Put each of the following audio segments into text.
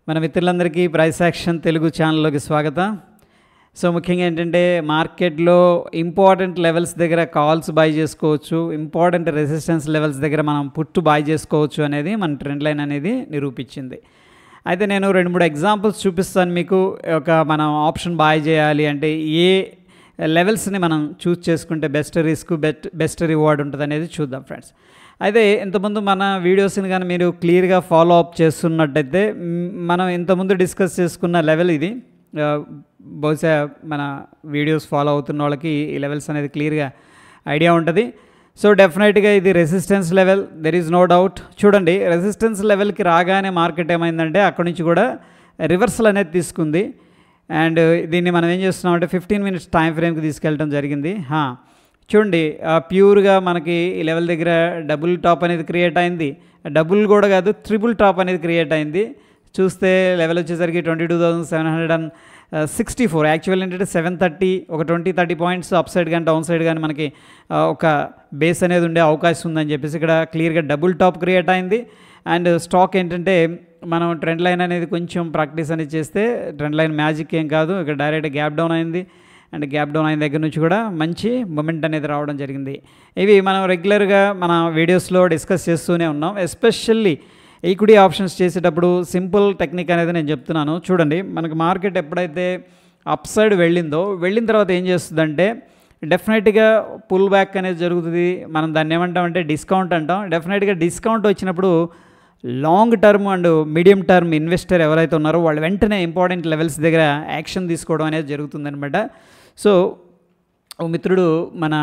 మన మిత్రులందరికీ price action Telugu ఛానల్లోకి స్వాగతం. సో ముఖ్యంగా ఏంటంటే మార్కెట్లో ఇంపార్టెంట్ లెవెల్స్ దగ్గర కాల్స్ బై చేసుకోవచ్చు, ఇంపార్టెంట్ రెసిస్టెన్స్ లెవెల్స్ దగ్గర మనం పుట్టు బై చేసుకోవచ్చు అనేది మన ట్రెండ్ లైన్ అనేది నిరూపించింది. అయితే నేను 2-3 ఎగ్జాంపుల్స్ చూపిస్తాను మీకు. మనం ఆప్షన్ బై చేయాలి అంటే ఏ లెవెల్స్ని మనం చూస్ చేసుకుంటే బెస్ట్ రిస్క్ బెస్ట్ రివార్డ్ ఉంటుంది అనేది చూద్దాం ఫ్రెండ్స్. అయితే ఇంతకుముందు మన వీడియోస్ని కానీ మీరు క్లియర్గా ఫాలో అప్ చేస్తున్నట్టయితే మనం ఇంతకుముందు డిస్కస్ చేసుకున్న లెవెల్ ఇది. బహుశా మన వీడియోస్ ఫాలో అవుతున్న వాళ్ళకి ఈ లెవెల్స్ అనేది క్లియర్గా ఐడియా ఉంటుంది. సో డెఫినెట్గా ఇది resistance level, there is no doubt. చూడండి, రెసిస్టెన్స్ లెవెల్కి రాగానే మార్కెట్ ఏమైందంటే అక్కడి నుంచి కూడా రివర్సల్ అనేది తీసుకుంది. అండ్ దీన్ని మనం ఏం చేస్తున్నామంటే 15 minutes టైం ఫ్రేమ్కి తీసుకెళ్ళడం జరిగింది. చూడండి, ప్యూర్గా మనకి ఈ లెవెల్ దగ్గర డబుల్ టాప్ అనేది క్రియేట్ అయింది. డబుల్ కూడా కాదు, ట్రిపుల్ టాప్ అనేది క్రియేట్ అయింది. చూస్తే లెవెల్ వచ్చేసరికి 22,764. యాక్చువల్ ఏంటంటే 730, ఒక 20-30 పాయింట్స్ అప్ సైడ్ కానీ డౌన్ సైడ్ కానీ మనకి ఒక బేస్ అనేది ఉండే అవకాశం ఉందని చెప్పేసి ఇక్కడ క్లియర్గా డబుల్ టాప్ క్రియేట్ అయింది. అండ్ స్టాక్ ఏంటంటే మనం ట్రెండ్ లైన్ అనేది కొంచెం ప్రాక్టీస్ అనేది చేస్తే ట్రెండ్ లైన్ మ్యాజిక్ ఏం కాదు. ఇక్కడ డైరెక్ట్ గ్యాప్ డౌన్ అయింది. అండ్ గ్యాప్ డౌన్ అయిన దగ్గర నుంచి కూడా మంచి మూమెంట్ అనేది రావడం జరిగింది. ఇవి మనం రెగ్యులర్గా మన వీడియోస్లో డిస్కస్ చేస్తూనే ఉన్నాం. ఎస్పెషల్లీ ఈక్విటీ ఆప్షన్స్ చేసేటప్పుడు సింపుల్ టెక్నిక్ అనేది నేను చెప్తున్నాను. చూడండి, మనకి మార్కెట్ ఎప్పుడైతే అప్ సైడ్ వెళ్ళిన తర్వాత ఏం చేస్తుందంటే డెఫినెట్గా పుల్ బ్యాక్ అనేది జరుగుతుంది. మనం దాన్ని ఏమంటామంటే డిస్కౌంట్ అంటాం. డెఫినెట్గా డిస్కౌంట్ వచ్చినప్పుడు long term and medium term investor ఎవరైతే ఉన్నారో వాళ్ళు వెంటనే ఇంపార్టెంట్ లెవెల్స్ దగ్గర యాక్షన్ తీసుకోవడం అనేది జరుగుతుందనమాట. సో ఓ మిత్రుడు మన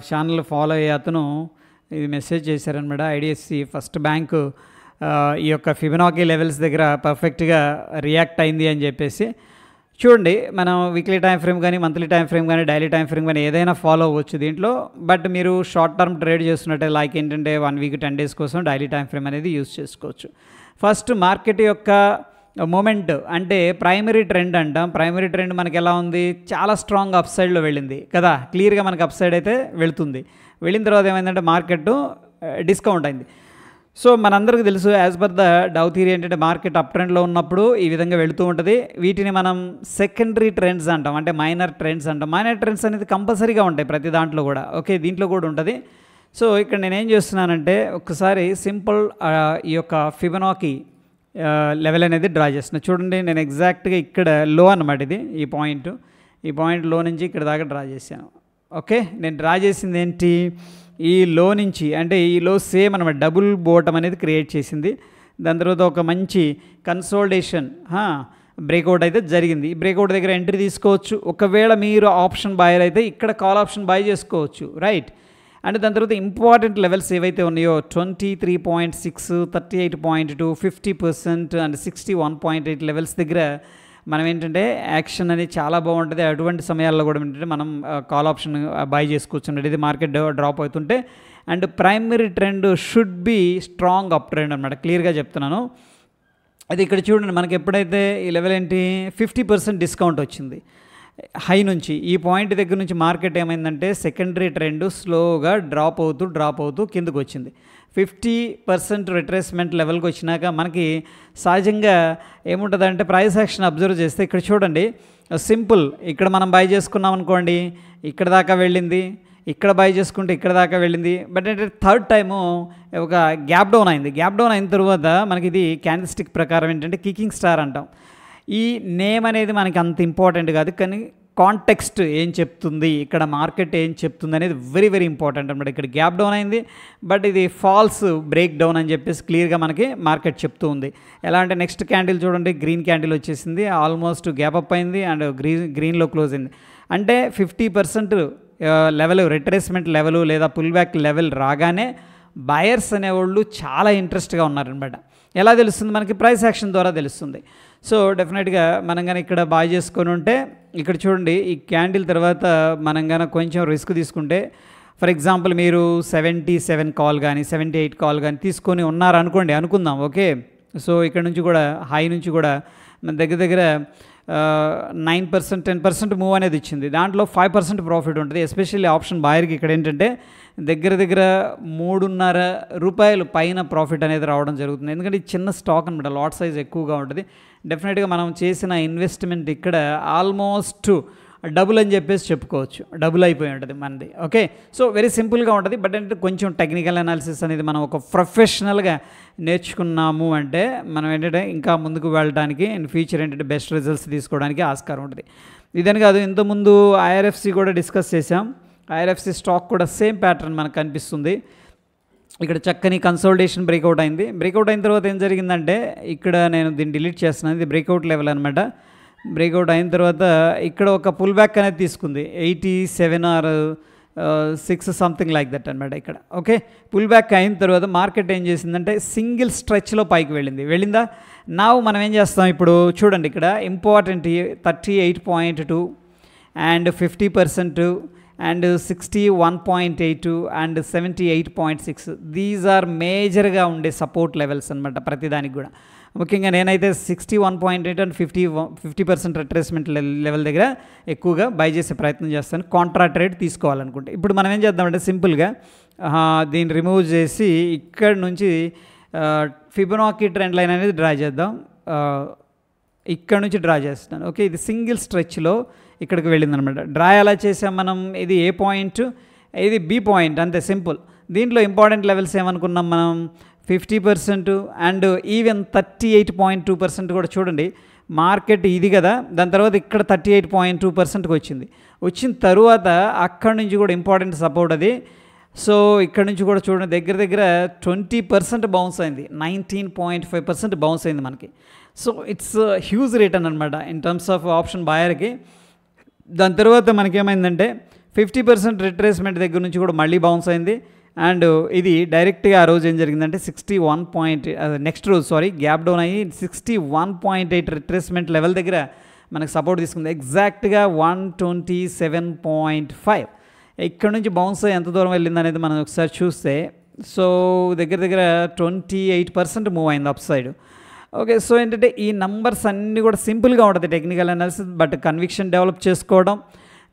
ఛానల్ ఫాలో అయ్యే అతను ఇది మెసేజ్ చేశారనమాట. ఐడిఎఫ్సి ఫస్ట్ బ్యాంకు ఈ యొక్క ఫిబొనాకీ లెవెల్స్ దగ్గర పర్ఫెక్ట్గా రియాక్ట్ అయింది అని చెప్పేసి. చూడండి, మనం వీక్లీ టైం ఫ్రేమ్ కానీ మంత్లీ టైం ఫ్రేమ్ కానీ డైలీ టైం ఫ్రేమ్ కానీ ఏదైనా ఫాలో అవ్వచ్చు దీంట్లో. బట్ మీరు షార్ట్ టర్మ్ ట్రేడ్ చేస్తున్నట్టే లైక్ ఏంటంటే 1 week 10 days కోసం డైలీ టైం ఫ్రేమ్ అనేది యూజ్ చేసుకోవచ్చు. ఫస్ట్ మార్కెట్ యొక్క మూమెంట్ అంటే ప్రైమరీ ట్రెండ్ అంటాం. ప్రైమరీ ట్రెండ్ మనకి ఎలా ఉంది, చాలా స్ట్రాంగ్ అప్ సైడ్లో వెళ్ళింది కదా. క్లియర్గా మనకి అప్ సైడ్ అయితే వెళుతుంది. వెళ్ళిన తర్వాత ఏమైందంటే మార్కెట్ డిస్కౌంట్ అయింది. సో మనందరికీ తెలుసు, as per the dough theory ఏంటంటే మార్కెట్ అప్ ట్రెండ్లో ఉన్నప్పుడు ఈ విధంగా వెళుతూ ఉంటుంది. వీటిని మనం సెకండరీ ట్రెండ్స్ అంటాం, అంటే మైనర్ ట్రెండ్స్ అంటాం. మైనర్ ట్రెండ్స్ అనేది కంపల్సరీగా ఉంటాయి ప్రతి దాంట్లో కూడా. ఓకే, దీంట్లో కూడా ఉంటుంది. సో ఇక్కడ నేనేం చేస్తున్నానంటే ఒక్కసారి సింపుల్ ఈ యొక్క ఫిబొనాకీ లెవెల్ అనేది డ్రా చేస్తున్నాను. చూడండి, నేను ఎగ్జాక్ట్గా ఇక్కడ లో అన్నమాట. ఇది ఈ పాయింట్ లో నుంచి ఇక్కడ దాకా డ్రా చేశాను. ఓకే, నేను డ్రా చేసింది ఏంటి, ఈ లో నుంచి అంటే ఈ లో సేమ్ అనమాట డబుల్ బోటమ్ అనేది క్రియేట్ చేసింది. దాని తర్వాత ఒక మంచి కన్సోలిడేషన్ బ్రేక్అవుట్ అయితే జరిగింది. ఈ బ్రేక్అవుట్ దగ్గర ఎంట్రీ తీసుకోవచ్చు. ఒకవేళ మీరు ఆప్షన్ బయర్ అయితే ఇక్కడ కాల్ ఆప్షన్ బై చేసుకోవచ్చు, రైట్. అండ్ దాని తర్వాత ఇంపార్టెంట్ లెవెల్స్ ఏవైతే ఉన్నాయో 23.6, 38.2, 50% అండ్ 61.8 లెవెల్స్ దగ్గర మనం ఏంటంటే యాక్షన్ అనేది చాలా బాగుంటుంది. అటువంటి సమయాల్లో కూడా ఏంటంటే మనం కాల్ ఆప్షన్ బై చేసుకోవచ్చు. ఇది మార్కెట్ డ్రాప్ అవుతుంటే. And primary trend should be strong up trend అనమాట, క్లియర్గా చెప్తున్నాను. అది ఇక్కడ చూడండి, మనకి ఎప్పుడైతే ఈ లెవెల్ ఏంటి 50% డిస్కౌంట్ వచ్చింది హై నుంచి, ఈ పాయింట్ దగ్గర నుంచి మార్కెట్ ఏమైందంటే సెకండరీ ట్రెండ్ స్లోగా డ్రాప్ అవుతూ కిందకు వచ్చింది. 50% రిట్రేస్మెంట్ లెవెల్కి వచ్చినాక మనకి సహజంగా ఏముంటుందంటే ప్రైస్ యాక్షన్ అబ్జర్వ్ చేస్తే ఇక్కడ చూడండి, సింపుల్ ఇక్కడ మనం బై చేసుకున్నాం అనుకోండి, ఇక్కడ దాకా వెళ్ళింది, ఇక్కడ బై చేసుకుంటే ఇక్కడ దాకా వెళ్ళింది. బట్ అంటే థర్డ్ టైము ఒక గ్యాప్ డౌన్ అయింది. గ్యాప్ డౌన్ అయిన తర్వాత మనకి ఇది క్యాండిల్స్టిక్ ప్రకారం ఏంటంటే కికింగ్ స్టార్ అంటాం. ఈ నేమ్ అనేది మనకి అంత ఇంపార్టెంట్ కాదు, కానీ కాంటెక్స్ట్ ఏం చెప్తుంది, ఇక్కడ మార్కెట్ ఏం చెప్తుంది అనేది వెరీ వెరీ ఇంపార్టెంట్ అనమాట. ఇక్కడ గ్యాప్ డౌన్ అయింది, బట్ ఇది ఫాల్స్ బ్రేక్ డౌన్ అని చెప్పేసి క్లియర్గా మనకి మార్కెట్ చెప్తూ ఉంది. ఎలా అంటే నెక్స్ట్ క్యాండిల్ చూడండి, గ్రీన్ క్యాండిల్ వచ్చేసింది, ఆల్మోస్ట్ గ్యాప్ అప్ అయింది అండ్ గ్రీన్లో క్లోజ్ అయింది. అంటే 50% లెవెల్ రిట్రేస్మెంట్ లెవెల్ లేదా పుల్ బ్యాక్ లెవెల్ రాగానే బయర్స్ అనేవాళ్ళు చాలా ఇంట్రెస్ట్గా ఉన్నారనమాట. ఎలా తెలుస్తుంది మనకి, ప్రైస్ యాక్షన్ ద్వారా తెలుస్తుంది. సో డెఫినెట్గా మనం కానీ ఇక్కడ బాయ్ చేసుకొని ఉంటే ఇక్కడ చూడండి, ఈ క్యాండిల్ తర్వాత మనం కానీ కొంచెం రిస్క్ తీసుకుంటే, ఫర్ ఎగ్జాంపుల్ మీరు 77 కాల్ కానీ 78 కాల్ కానీ తీసుకొని ఉన్నారనుకోండి, అనుకుందాం. ఓకే, సో ఇక్కడ నుంచి కూడా హై నుంచి కూడా మన దగ్గర 9%, 10% మూవ్ అనేది ఇచ్చింది. దాంట్లో 5% ప్రాఫిట్ ఉంటుంది. ఎస్పెషల్లీ ఆప్షన్ బయర్కి ఇక్కడ ఏంటంటే దగ్గర దగ్గర 3.5 రూపాయలు పైన ప్రాఫిట్ అనేది రావడం జరుగుతుంది. ఎందుకంటే ఇది చిన్న స్టాక్ అనమాట, లాట్ సైజ్ ఎక్కువగా ఉంటుంది. డెఫినెట్గా మనం చేసిన ఇన్వెస్ట్మెంట్ ఇక్కడ ఆల్మోస్ట్ డబుల్ అని చెప్పేసి చెప్పుకోవచ్చు, డబుల్ అయిపోయి ఉంటుంది మనది. ఓకే, సో వెరీ సింపుల్గా ఉంటుంది. బట్ అంటే కొంచెం టెక్నికల్ అనాలిసిస్ అనేది మనం ఒక ప్రొఫెషనల్గా నేర్చుకున్నాము అంటే మనం ఏంటంటే ఇంకా ముందుకు వెళ్ళడానికి ఇన్ ఫ్యూచర్ ఏంటంటే బెస్ట్ రిజల్ట్స్ తీసుకోవడానికి ఆస్కారం ఉంటుంది. ఇదని కాదు, ఇంతకుముందు ఐఆర్ఎఫ్సి కూడా డిస్కస్ చేసాం. ఐఆర్ఎఫ్సి స్టాక్ కూడా సేమ్ ప్యాటర్న్ మనకు కనిపిస్తుంది. ఇక్కడ చక్కని కన్సోలిడేషన్ బ్రేక్అవుట్ అయింది. బ్రేక్అవుట్ అయిన తర్వాత ఏం జరిగిందంటే ఇక్కడ నేను దీన్ని డిలీట్ చేస్తున్నాను, ఇది బ్రేక్అవుట్ లెవెల్ అనమాట. బ్రేక్అవుట్ అయిన తర్వాత ఇక్కడ ఒక పుల్ బ్యాక్ అనేది తీసుకుంది 87 ఆర్ 6 సంథింగ్ లైక్ దట్ అనమాట ఇక్కడ. ఓకే, పుల్ బ్యాక్ అయిన తర్వాత మార్కెట్ ఏం చేసిందంటే సింగిల్ స్ట్రెచ్లో పైకి వెళ్ళిందా. నా మనం ఏం చేస్తాం ఇప్పుడు చూడండి, ఇక్కడ important 38.2 and 50% and 61.82 and 78.6 these are మేజర్గా ఉండే సపోర్ట్ లెవెల్స్ అనమాట ప్రతిదానికి కూడా. ముఖ్యంగా నేనైతే 61.8 అండ్ 50% రిట్రేస్మెంట్ లెవెల్ దగ్గర ఎక్కువగా బై చేసే ప్రయత్నం చేస్తాను కాంట్రా ట్రేడ్ తీసుకోవాలనుకుంటే. ఇప్పుడు మనం ఏం చేద్దామంటే సింపుల్గా దీన్ని రిమూవ్ చేసి ఇక్కడ నుంచి ఫిబొనాకీ ట్రెండ్ లైన్ అనేది డ్రా చేద్దాం. ఇక్కడ నుంచి డ్రా చేస్తున్నాను. ఓకే, ఇది సింగిల్ స్ట్రెచ్లో ఇక్కడికి వెళ్ళిందనమాట. డ్రా ఎలా చేసాం మనం, ఇది ఏ పాయింట్, ఇది బి పాయింట్, అంతే సింపుల్. దీంట్లో ఇంపార్టెంట్ లెవెల్స్ ఏమనుకున్నాం మనం, 50% అండ్ ఈవెన్ 38.2% కూడా చూడండి. మార్కెట్ ఇది కదా, దాని తర్వాత ఇక్కడ 38.2%కి వచ్చిన తరువాత అక్కడి నుంచి కూడా ఇంపార్టెంట్ సపోర్ట్ అది. సో ఇక్కడ నుంచి కూడా చూడండి దగ్గర దగ్గర 20% బౌన్స్ అయింది, 19.5% బౌన్స్ అయింది మనకి. సో ఇట్స్ హ్యూజ్ రిటర్న్ అనమాట ఇన్ టర్మ్స్ ఆఫ్ ఆప్షన్ బాయర్కి. దాని తర్వాత మనకేమైందంటే 50% రిట్రేస్మెంట్ దగ్గర నుంచి కూడా మళ్ళీ బౌన్స్ అయింది. అండ్ ఇది డైరెక్ట్గా ఆ రోజు ఏం జరిగిందంటే 61 నెక్స్ట్ రోజు గ్యాప్ డౌన్ అయ్యి 61.8 రిట్రేస్మెంట్ లెవెల్ దగ్గర మనకు సపోర్ట్ తీసుకుంది. ఎగ్జాక్ట్గా 127.5 ఇక్కడ నుంచి బౌన్స్ ఎంత దూరం వెళ్ళింది అనేది మనం ఒకసారి చూస్తే, సో దగ్గర దగ్గర 28% మూవ్ అయింది అప్ సైడ్. ఓకే, సో ఏంటంటే ఈ నంబర్స్ అన్నీ కూడా సింపుల్గా ఉంటుంది technical analysis, but conviction develop చేసుకోవడం,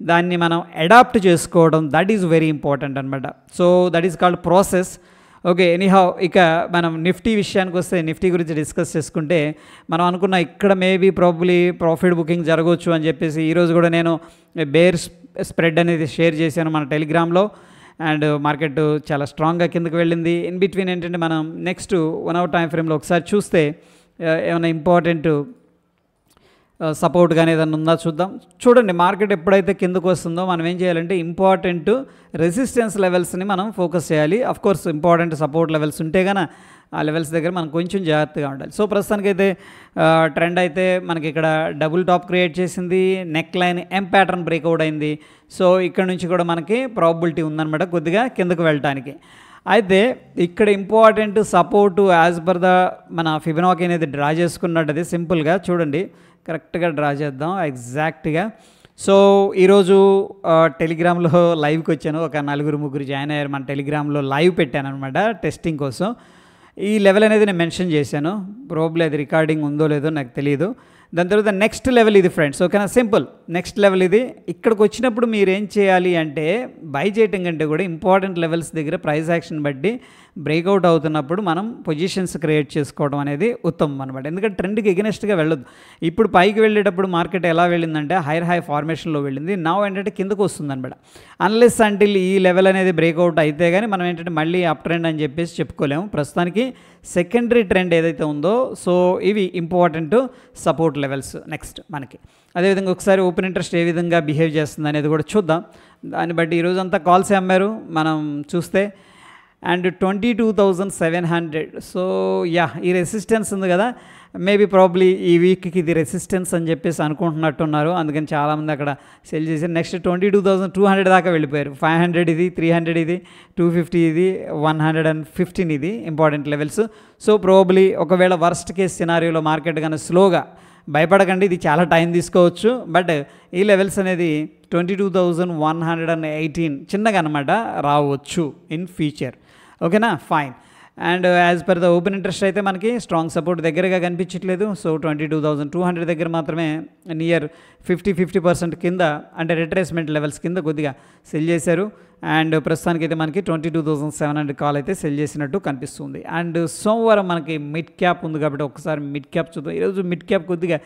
దాన్ని మనం అడాప్ట్ చేసుకోవడం, దట్ ఈజ్ వెరీ ఇంపార్టెంట్ అనమాట. So that is called process. Okay, anyhow ఇక మనం నిఫ్టీ విషయానికి వస్తే నిఫ్టీ గురించి డిస్కస్ చేసుకుంటే మనం అనుకున్న ఇక్కడ మేబీ ప్రాబబ్లీ ప్రాఫిట్ బుకింగ్ జరగవచ్చు అని చెప్పేసి ఈరోజు కూడా నేను బేర్ స్ప్రెడ్ అనేది షేర్ చేశాను మన టెలిగ్రామ్లో. అండ్ మార్కెట్ చాలా స్ట్రాంగ్గా కిందకి వెళ్ళింది. ఇన్ బిట్వీన్ ఏంటంటే మనం నెక్స్ట్ 1 అవర్ టైం ఫ్రేమ్లో ఒకసారి చూస్తే ఏమైనా ఇంపార్టెంట్ సపోర్ట్ కానీ ఏదైనా ఉందా చూద్దాం. చూడండి, మార్కెట్ ఎప్పుడైతే కిందకు వస్తుందో మనం ఏం చేయాలంటే ఇంపార్టెంట్ రెసిస్టెన్స్ లెవెల్స్ని మనం ఫోకస్ చేయాలి. అఫ్కోర్స్ ఇంపార్టెంట్ సపోర్ట్ లెవెల్స్ ఉంటే కానీ ఆ లెవెల్స్ దగ్గర మనం కొంచెం జాగ్రత్తగా ఉండాలి. సో ప్రస్తుతానికైతే ట్రెండ్ అయితే మనకి ఇక్కడ డబుల్ టాప్ క్రియేట్ చేసింది, నెక్ లైన్ ఎం ప్యాటర్న్ బ్రేక్అవుట్ అయింది. సో ఇక్కడ నుంచి కూడా మనకి ప్రాబబిలిటీ ఉందన్నమాట కొద్దిగా కిందకు వెళ్ళటానికి. అయితే ఇక్కడ important support as per the మన ఫిబొనాకీ అనేది డ్రా చేసుకున్నట్టు అది సింపుల్గా చూడండి, కరెక్ట్గా డ్రా చేద్దాం ఎగ్జాక్ట్గా. సో ఈరోజు టెలిగ్రామ్లో లైవ్కి వచ్చాను, ఒక 4-3 జాయిన్ అయ్యారు మన టెలిగ్రామ్లో. లైవ్ పెట్టాను అనమాట టెస్టింగ్ కోసం. ఈ లెవెల్ అనేది నేను మెన్షన్ చేశాను, ప్రాబ్లీ అది రికార్డింగ్ ఉందో లేదో నాకు తెలియదు. దాని తర్వాత నెక్స్ట్ లెవెల్ ఇది ఫ్రెండ్స్, ఓకేనా, సింపుల్. నెక్స్ట్ లెవెల్ ఇది. ఇక్కడికి వచ్చినప్పుడు మీరు ఏం చేయాలి అంటే బై చేయటం కంటే కూడా ఇంపార్టెంట్ లెవెల్స్ దగ్గర ప్రైస్ యాక్షన్ బట్టి బ్రేక్అవుట్ అవుతున్నప్పుడు మనం పొజిషన్స్ క్రియేట్ చేసుకోవడం అనేది ఉత్తమం అనమాట. ఎందుకంటే ట్రెండ్కి ఎగనెస్ట్గా వెళ్ళొద్దు. ఇప్పుడు పైకి వెళ్ళేటప్పుడు మార్కెట్ ఎలా వెళ్ళిందంటే హైర్ హై ఫార్మేషన్లో వెళ్ళింది, నా ఏంటంటే కిందకు వస్తుంది అనమాట. అన్లెస్ అంటిల్ ఈ లెవెల్ అనేది బ్రేక్అవుట్ అయితే కానీ మనం ఏంటంటే మళ్ళీ అప్ ట్రెండ్ అని చెప్పేసి చెప్పుకోలేము. ప్రస్తుతానికి సెకండరీ ట్రెండ్ ఏదైతే ఉందో, సో ఇవి ఇంపార్టెంట్ సపోర్ట్ లెవెల్స్ నెక్స్ట్ మనకి. అదేవిధంగా ఒకసారి ఓపెన్ ఇంట్రెస్ట్ ఏ విధంగా బిహేవ్ చేస్తుంది అనేది కూడా చూద్దాం. దాన్ని బట్టి ఈరోజంతా కాల్సే అమ్మారు మనం చూస్తే. అండ్ 22,700. సో యా, ఈ రెసిస్టెన్స్ ఉంది కదా, మేబీ ప్రాబ్లీ ఈ వీక్కి ఇది రెసిస్టెన్స్ అని చెప్పేసి అనుకుంటున్నట్టున్నారు. అందుకని చాలామంది అక్కడ సెల్ చేశారు. నెక్స్ట్ 22,200 దాకా వెళ్ళిపోయారు. 500 ఇది, 300 ఇది, 250 ఇది, 115 ఇది ఇంపార్టెంట్ లెవెల్స్. సో ప్రాబ్లీ ఒకవేళ వర్స్ట్ కేస్ సినారియోలో మార్కెట్ కానీ స్లోగా, భయపడకండి, ఇది చాలా టైం తీసుకోవచ్చు, బట్ ఈ లెవెల్స్ అనేది 22,118 చిన్నగా అనమాట రావచ్చు ఇన్ ఫ్యూచర్. ఓకేనా, fine. And as per the open interest అయితే మనకి స్ట్రాంగ్ సపోర్ట్ దగ్గరగా కనిపించట్లేదు. సో 22,200 దగ్గర మాత్రమే నియర్ 50% కింద అంటే రిట్రేస్మెంట్ లెవెల్స్ కింద కొద్దిగా సెల్ చేశారు. అండ్ ప్రస్తుతానికి అయితే మనకి 22,700 కాల్ అయితే సెల్ చేసినట్టు కనిపిస్తుంది. అండ్ సోమవారం మనకి మిడ్ క్యాప్ ఉంది కాబట్టి ఒకసారి మిడ్ క్యాప్ చూద్దాం. ఈరోజు మిడ్ క్యాప్ కొద్దిగా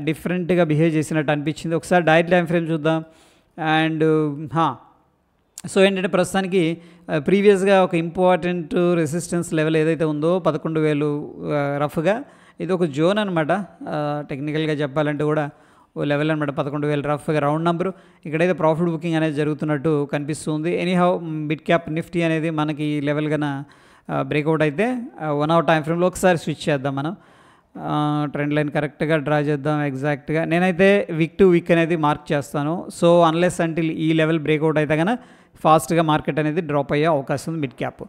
డిఫరెంట్గా బిహేవ్ చేసినట్టు అనిపించింది. ఒకసారి డైరెక్ట్ టైం ఫ్రేమ్ చూద్దాం. అండ్ సో ఏంటంటే ప్రస్తుతానికి ప్రీవియస్గా ఒక ఇంపార్టెంట్ రెసిస్టెన్స్ లెవెల్ ఏదైతే ఉందో 11,000 రఫ్గా ఇది ఒక జోన్ అనమాట. టెక్నికల్గా చెప్పాలంటే కూడా ఓ లెవెల్ అనమాట. 11,000 రఫ్గా రౌండ్ నెంబరు. ఇక్కడైతే ప్రాఫిట్ బుకింగ్ అనేది జరుగుతున్నట్టు కనిపిస్తుంది. ఎనీహౌ మిడ్ క్యాప్ నిఫ్టీ అనేది మనకి ఈ లెవెల్ కన్నా బ్రేక్అవుట్ అయితే 1 అవర్ టైం ఫ్రేమ్లో ఒకసారి స్విచ్ చేద్దాం. మనం ట్రెండ్ లైన్ కరెక్ట్గా డ్రా చేద్దాం. ఎగ్జాక్ట్గా నేనైతే వీక్ టు వీక్ అనేది మార్క్ చేస్తాను. సో అన్లెస్ అంటిల్ ఈ లెవెల్ బ్రేక్అవుట్ అయితే కన్నా ఫాస్ట్గా మార్కెట్ అనేది డ్రాప్ అయ్యే అవకాశం ఉంది మిడ్ క్యాప్.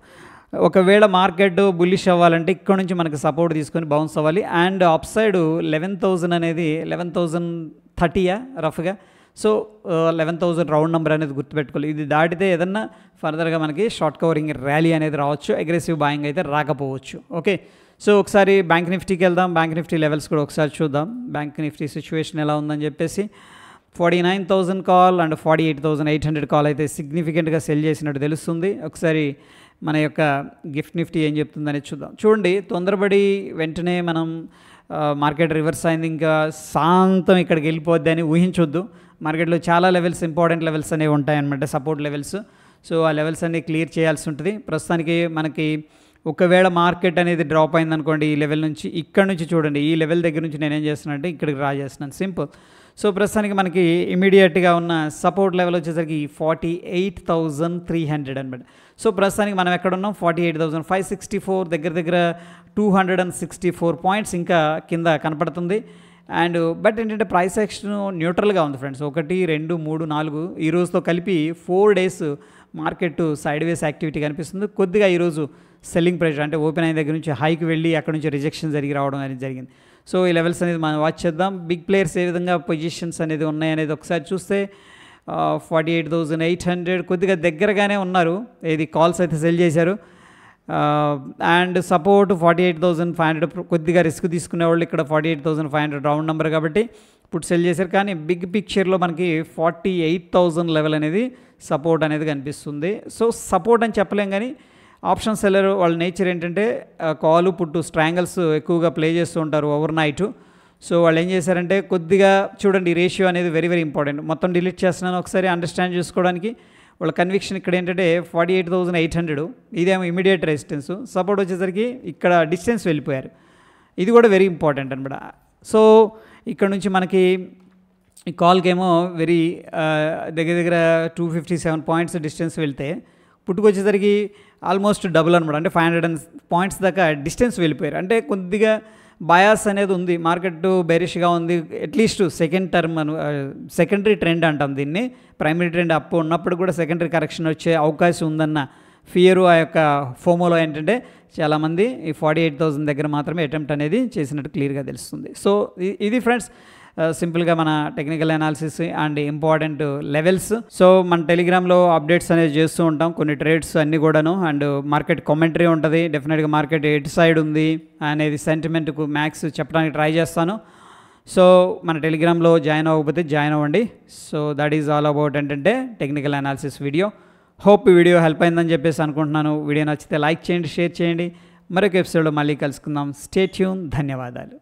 ఒకవేళ మార్కెట్ బుల్లిష్ అవ్వాలంటే ఇక్కడ నుంచి మనకి సపోర్ట్ తీసుకొని బౌన్స్ అవ్వాలి. అండ్ అప్ సైడ్ 11,000 అనేది 11,030 రఫ్గా. సో 11,000 రౌండ్ నెంబర్ అనేది గుర్తుపెట్టుకోవాలి. ఇది దాటితే ఏదన్నా ఫర్దర్గా మనకి షార్ట్ కవరింగ్ ర్యాలీ అనేది రావచ్చు. అగ్రెసివ్ బాయింగ్ అయితే రాకపోవచ్చు. ఓకే, సో ఒకసారి బ్యాంక్ నిఫ్టీకి వెళ్దాం. బ్యాంక్ నిఫ్టీ లెవెల్స్ కూడా ఒకసారి చూద్దాం. బ్యాంక్ నిఫ్టీ సిచ్యువేషన్ ఎలా ఉందని చెప్పేసి 49,000 కాల్ అండ్ 48,800 కాల్ అయితే సిగ్నిఫికెంట్గా సెల్ చేసినట్టు తెలుస్తుంది. ఒకసారి మన యొక్క గిఫ్ట్ నిఫ్టీ ఏం చెప్తుందని చూద్దాం. చూడండి, తొందరపడి వెంటనే మనం మార్కెట్ రివర్స్ అయింది ఇంకా శాంతం ఇక్కడికి వెళ్ళిపోద్ది అని ఊహించొద్దు. మార్కెట్లో చాలా లెవెల్స్ ఇంపార్టెంట్ లెవెల్స్ అనేవి ఉంటాయన్నమాట, సపోర్ట్ లెవెల్స్. సో ఆ లెవెల్స్ అన్ని క్లియర్ చేయాల్సి ఉంటుంది. ప్రస్తుతానికి మనకి ఒకవేళ మార్కెట్ అనేది డ్రాప్ అయిందనుకోండి ఈ లెవెల్ నుంచి, ఇక్కడ నుంచి చూడండి ఈ లెవెల్ దగ్గర నుంచి నేనేం చేస్తున్నానంటే ఇక్కడికి డ్రా చేస్తున్నాను, సింపుల్. సో ప్రస్తుతానికి మనకి ఇమీడియట్గా ఉన్న సపోర్ట్ లెవెల్ వచ్చేసరికి 48,300 అనమాట. సో ప్రస్తుతానికి మనం ఎక్కడ ఉన్నాం 48,564 దగ్గర 264 పాయింట్స్ ఇంకా కింద కనపడుతుంది. అండ్ బట్ ఏంటంటే ప్రైస్ యాక్షన్ న్యూట్రల్గా ఉంది ఫ్రెండ్స్. 1, 2, 3, 4 ఈ రోజుతో కలిపి 4 డేస్ మార్కెట్ సైడ్ వేస్ యాక్టివిటీ కనిపిస్తుంది. కొద్దిగా ఈరోజు సెల్లింగ్ ప్రెషర్ అంటే ఓపెన్ అయిన దగ్గర నుంచి హైకి వెళ్ళి అక్కడ నుంచి రిజెక్షన్ జరిగి రావడం అనేది జరిగింది. సో ఈ లెవెల్స్ అనేది మనం వాచ్ చేద్దాం. బిగ్ ప్లేయర్స్ ఏ విధంగా పొజిషన్స్ అనేది ఉన్నాయనేది ఒకసారి చూస్తే 48,800 కొద్దిగా దగ్గరగానే ఉన్నారు. ఇది కాల్స్ అయితే సెల్ చేశారు. అండ్ సపోర్ట్ 48,500 కొద్దిగా రిస్క్ తీసుకునే వాళ్ళు ఇక్కడ 48,500 రౌండ్ నెంబర్ కాబట్టి ఇప్పుడు సెల్ చేశారు. కానీ బిగ్ పిక్చర్లో మనకి 48,000 లెవెల్ అనేది సపోర్ట్ అనేది కనిపిస్తుంది. సో సపోర్ట్ అని చెప్పలేం, కానీ ఆప్షన్ సెల్లర్ వాళ్ళ నేచర్ ఏంటంటే కాలు పుట్టు స్ట్రాంగిల్స్ ఎక్కువగా ప్లే చేస్తూ ఉంటారు ఓవర్ నైట్. సో వాళ్ళు ఏం చేశారంటే కొద్దిగా చూడండి, రేషియో అనేది వెరీ వెరీ ఇంపార్టెంట్. మొత్తం డిలీట్ చేస్తున్నాను ఒకసారి అండర్స్టాండ్ చేసుకోవడానికి. వాళ్ళ కన్విక్షన్ ఇక్కడ ఏంటంటే 48,800 ఇదేమో ఇమీడియట్ రెసిస్టెన్స్, సపోర్ట్ వచ్చేసరికి ఇక్కడ డిస్టెన్స్ వెళ్ళిపోయారు. ఇది కూడా వెరీ ఇంపార్టెంట్ అనమాట. సో ఇక్కడ నుంచి మనకి ఈ కాల్కి ఏమో వెరీ దగ్గర 257 పాయింట్స్ డిస్టెన్స్ వెళ్తే పుట్టుకొచ్చేసరికి ఆల్మోస్ట్ డబుల్ అనమాట. అంటే 500 పాయింట్స్ దాకా డిస్టెన్స్ వెళ్ళిపోయారు. అంటే కొద్దిగా బయాస్ అనేది ఉంది, మార్కెట్ బెరిష్గా ఉంది. అట్లీస్ట్ సెకండరీ ట్రెండ్ అంటాం దీన్ని. ప్రైమరీ ట్రెండ్ అప్ ఉన్నప్పుడు కూడా సెకండరీ కరెక్షన్ వచ్చే అవకాశం ఉందన్న ఫియరు ఆ యొక్క ఫోమోలో ఏంటంటే చాలామంది ఈ 48,000 దగ్గర మాత్రమే అటెంప్ట్ అనేది చేసినట్టు క్లియర్గా తెలుస్తుంది. సో ఇది ఫ్రెండ్స్ సింపుల్గా మన technical analysis and important levels. So మన టెలిగ్రామ్లో అప్డేట్స్ అనేది చేస్తూ ఉంటాం, కొన్ని ట్రేడ్స్ అన్నీ కూడాను. అండ్ మార్కెట్ కామెంటరీ ఉంటుంది, డెఫినెట్గా మార్కెట్ ఎటు సైడ్ ఉంది అనేది సెంటిమెంట్కు మ్యాక్స్ చెప్పడానికి ట్రై చేస్తాను. సో మన టెలిగ్రామ్లో జాయిన్ అవ్వకపోతే జాయిన్ అవ్వండి. So that is all about ఏంటంటే టెక్నికల్ అనాలిసిస్ వీడియో. హోప్ ఈ వీడియో హెల్ప్ అయిందని చెప్పేసి అనుకుంటున్నాను. వీడియో నచ్చితే లైక్ చేయండి, షేర్ చేయండి. మరొక ఎపిసోడ్లో మళ్ళీ కలుసుకుందాం. Stay tune. ధన్యవాదాలు.